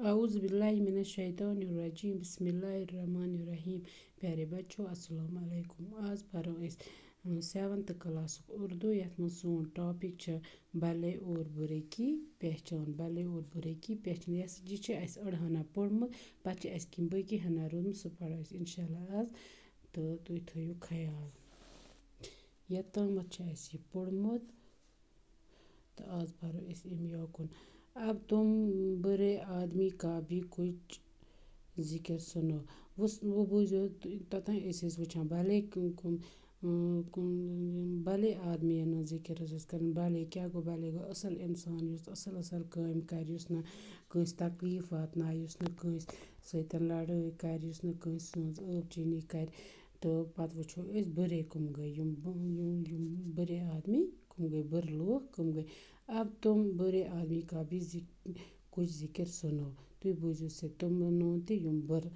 اعوذ باللہ من الشیطان الرجیم بسم اللہ الرحمن الرحیم. پیارے بچوں السلام علیکم. آز پرو أسۍ 7th کلاسُک اردو یَتھ منٛز سون ٹاپک چھُ بھلے اور برے کی پہچان. بھلے اور برے کی پہچان یہِ چھِ اَسہِ أڑ ہنا پوٚرمُت پَتہٕ چھِ اَسہِ کینٛہہ باقی ہنا روٗدمُت سُہ پَرو أسۍ اِنشاءاللہ آز تہٕ تُہۍ تھٲیِو خیال. یوٚتامَتھ چھُ اَسہِ یہِ پوٚرمُت تہٕ آز پَرو أسۍ اَمہِ یوکُن. اب تم برے آدمی کا بھی کچھ ذکر سنو. وہ بوٗزِو توٚتام أسۍ ٲسۍ وٕچھان بھلے آدمِیَن ہٕنٛز ذِکر حظ ٲسۍ کَران. بھلے کیٛاہ گوٚو؟ بھلے گوٚو اَصٕل اِنسان یُس اَصٕل کامہِ کَرِ یُس نہٕ کٲنٛسہِ تکلیٖف واتنایہِ یُس نہٕ کٲنٛسہِ سۭتۍ لڑٲے کَرِ یُس نہٕ کٲنٛسہِ سٕنٛز ٲب چینی کَرِ. تہٕ پَتہٕ وٕچھو أسۍ بُرے کٕم گٔے یِم بُرے آدمی کٕم گٔے بُرٕ لوٗکھ کٕم گٔے. اب تم برے آدمی کا بھی کچھ ذکر سنو. تُہۍ بوٗزِو سا تِمن تہِ یِم بُرٕ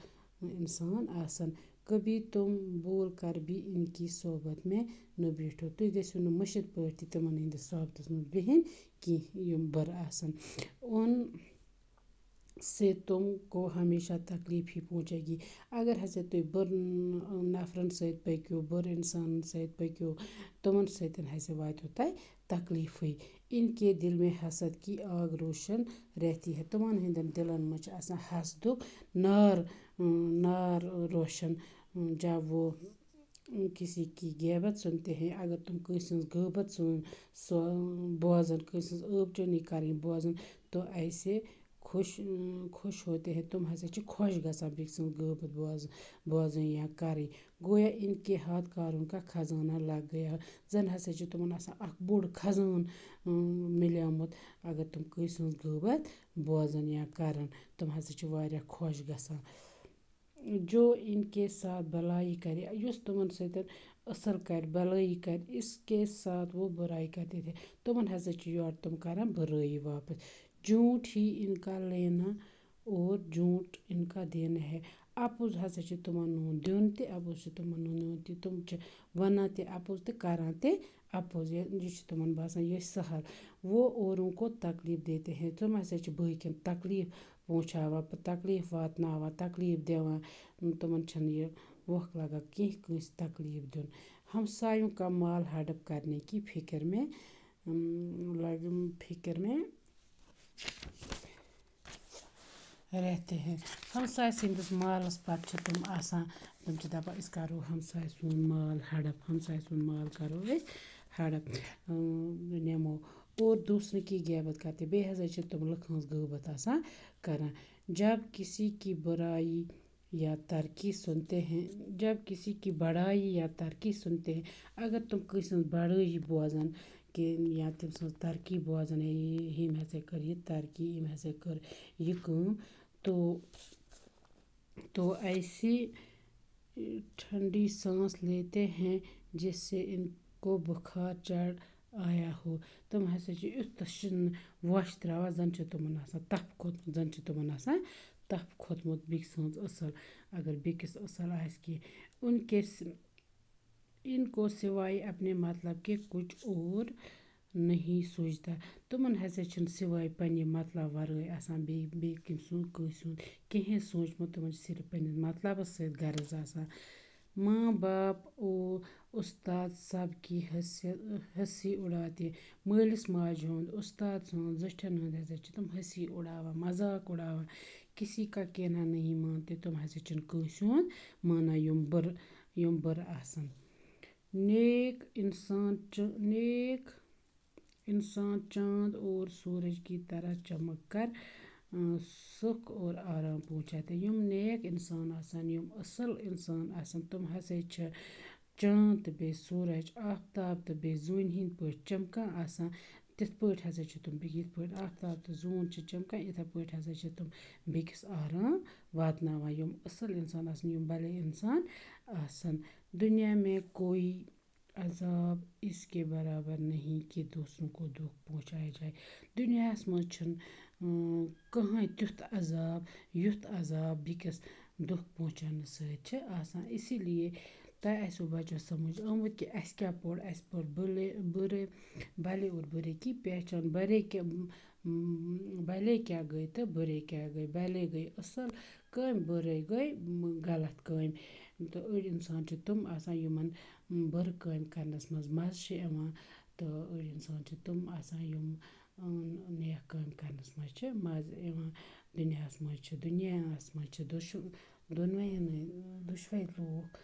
اِنسان آسن. کبھی تم بول کر بھی ان کی صحبت میں نہ بیٹھو. تُہۍ گٔژھِو نہٕ مٔشِد پٲٹھۍ تہِ تِمن ہٕنٛدِس صحبتس منٛز بِہِنۍ کینٛہہ یِم بُرٕ آسن. ان سے تم کو ہمیشہ تکلیف ہی پہنچے گی. اگر ہسا تُہۍ بُرٕ نفرن سۭتۍ پٔکِو بُرٕ اِنسانن سۭتۍ پٔکِو تِمن سۭتۍ ہسا واتیو تۄہہِ تکلیٖفٕے. ان کے دل میں حسد کی آگ روشن رہتی ہے. تِمن ہٕنٛدٮ۪ن دِلن منٛز چھُ آسان حسدُک نار روشن. جب وہ کسی کی غیبت سنتے ہیں اگر تِم کٲنٛسہِ ہٕنٛز غٲبت سُہ بوزن کٲنٛسہِ ہٕنٛز ٲب چٲنی کَرٕنۍ بوزن تو ایسے خوش ہوتے ہیں. تِم ہسا چھِ خۄش گژھان بیٚکہِ سٕنٛز غٲبت بوزٕنۍ یا کَرٕنۍ. گویا ان کے ہاتھ کارون کا خزانہ لگ گیا. زن ہسا چھُ تِمن آسان اکھ بوٚڑ خزانہٕ مِلیومُت اگر تِم کٲنٛسہِ ہٕنٛز غٲبت بوزن یا کَرن. تِم ہسا چھِ واریاہ خۄش گژھان. جو ان کے ساتھ بھلائی کرے. یُس تِمن سۭتۍ اصٕل کَرِ بھلٲیی کَرِ اس کے ساتھ وہ برائی کرتے تھے. تِمن ہسا چھِ یورٕ تِم کران بُرٲیی واپس. جھوٹ ہی ان کا لینا اور جھوٹ ان کا دینا ہے. اپُز ہسا چھِ تِمن ہُنٛد دیُن تہِ اپُز چھِ تِمن ہُنٛد نیُن تہِ. تِم چھِ وَنان تہِ اپُز تہٕ کران تہِ اپُز. یہِ چھُ تِمن باسان یہِ سہل. وہ اوروں کو تکلیف دیتے ہیں. تِم ہسا چھِ باقین تکلیٖف پہنچاوان تکلیٖف واتناوان تکلیٖف دِوان. تِمن چھنہٕ یہِ وۄکھ لگان کینٛہہ کٲنٛسہِ تکلیٖف دیُن. ہمسایوں کا مال ہڑپ کرنے کی فکر میں رہتے ہیں. ہمساے سٕنٛدِس مالس پتہٕ چھِ تِم آسان تِم چھِ دپان أسۍ کرو ہمساے سُنٛد مال ہڑپ ہمساے سُنٛد مال کرو أسۍ ہڑپ نِمو. اور دوسرے کی غیبت کرتے. بیٚیہِ ہسا چھِ تِم لُکہٕ ہٕنٛز غٲبت آسان کران. جب کسی کی بڑائی یا ترقی سنتے ہیں اگر تِم کٲنٛسہِ ہٕنٛز بڑٲیی بوزن کہِ یا تٔمۍ سٕنٛز ترقی بوزن ییٚمۍ ہسا کٔر یہِ ترقی ییٚمۍ ہسا کٔر یہِ کٲم تو ایسی ٹھنڈی سانس لیتے ہیں جس سے ان کو بخار چڑھ آیا ہو. تِم ہسا چھِ یُتھ وۄش تراوان زن چھُ تِمن آسان تپھ کھوٚتمُت بیٚکہِ سٕنٛز اصٕل اگر بیٚکِس اصٕل آسہِ کینٛہہ. ان کو سوائے اپنے مطلب کے کچھ اور نہیں سوچتا. تِمن ہسا چھُنہٕ سوائے پننہِ مطلب ورٲے آسان بیٚیہِ کٔمۍ سُنٛد کٲنٛسہِ ہُنٛد کِہیٖنۍ سوٗنٛچمُت. تِمن چھُ صرف پننِس مطلبس سۭتۍ غرض آسان. ماں باپ استاد سب کی ہنسی اڑاتے. مٲلِس ماجہِ ہُنٛد اُستاد سُنٛد زِٹھٮ۪ن ہُنٛد ہسا چھِ تِم ہنسی اڑاوان مذاق اڑاوان. کسی کا کہنا نہیں مانتے. تِم ہسا چھِنہٕ کٲنٛسہِ ہُنٛد مانان یِم بُرٕ آسن. نیک انسان چاند اور سورج کی طرح چمک کر سُکھ اور آرام پہنچاتے. یِم نیک اِنسان آسن یِم اصٕل اِنسان آسن تِم ہسا چھِ چاند تہٕ بیٚیہِ سورج آفتاب تہٕ بیٚیہِ زوٗنہِ ہِنٛدۍ پٲٹھۍ چمکان آسان. تِتھ پٲٹھۍ ہسا چھِ تِم یِتھ پٲٹھۍ آفتاب تہٕ زوٗن چھِ چمکان یِتھے پٲٹھۍ ہسا چھِ تِم بیٚکِس آرام واتناوان. یِم اصٕل اِنسان آسن یِم بھلے اِنسان آسن. دُنیا میں کوئی عذاب اس کے برابر نہیں کہ دوسروں کو دُکھ پہنچایا جائے. دُنیاہس منٛز چھُنہٕ کٕہۭنۍ تیُتھ عذاب یُتھ عذاب بیٚکِس دُکھ پہنچاونہٕ سۭتۍ چھِ آسان. اسی لیے تۄہہِ آسیو بچو سمجھ آمُت کہِ اَسہِ کیٛاہ پوٚر. اَسہِ پوٚر بھلے اور برے کی پہچان. بھلے کیٛاہ گٔے تہٕ بُرے کیٛاہ گٔے. بھلے گٔے اصٕل کامہِ بُرے گٔے غلط کامہِ. تہٕ أڑۍ اِنسان چھِ تِم آسان یِمَن بُرٕ کامہِ کَرنَس منٛز مَزٕ چھِ یِوان تہٕ أڑۍ اِنسان چھِ تِم آسان یِم نیک کامہِ کَرنَس منٛز چھِ مَزٕ یِوان. دُنیاہَس منٛز چھِ دۄنوَیَنٕے دۄشوَے لوٗکھ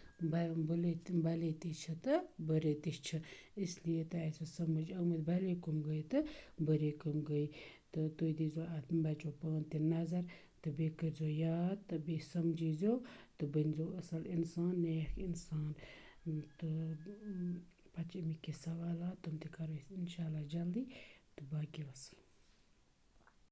بھلے تہِ چھِ تہٕ بُرے تہِ چھِ. اِسلیے تۄہہِ آسیو سمٕجھ آمٕتۍ بھلے کٕم گٔے تہٕ بُرے کٕم گٔے. تہٕ تُہۍ دیٖزیو اَتھ بَچو پانہٕ تہِ نظر تہٕ بیٚیہِ کٔرۍزیو یاد تہٕ بیٚیہِ سَمجھیٖزیو تہٕ بٔنۍزیو اَصٕل اِنسان نیک اِنسان. تہٕ پَتہٕ چھِ اَمِکۍ کینٛہہ سوالات تِم تہِ کَرو أسۍ اِنشاء اللہ جلدی تہٕ باقی وَسلام.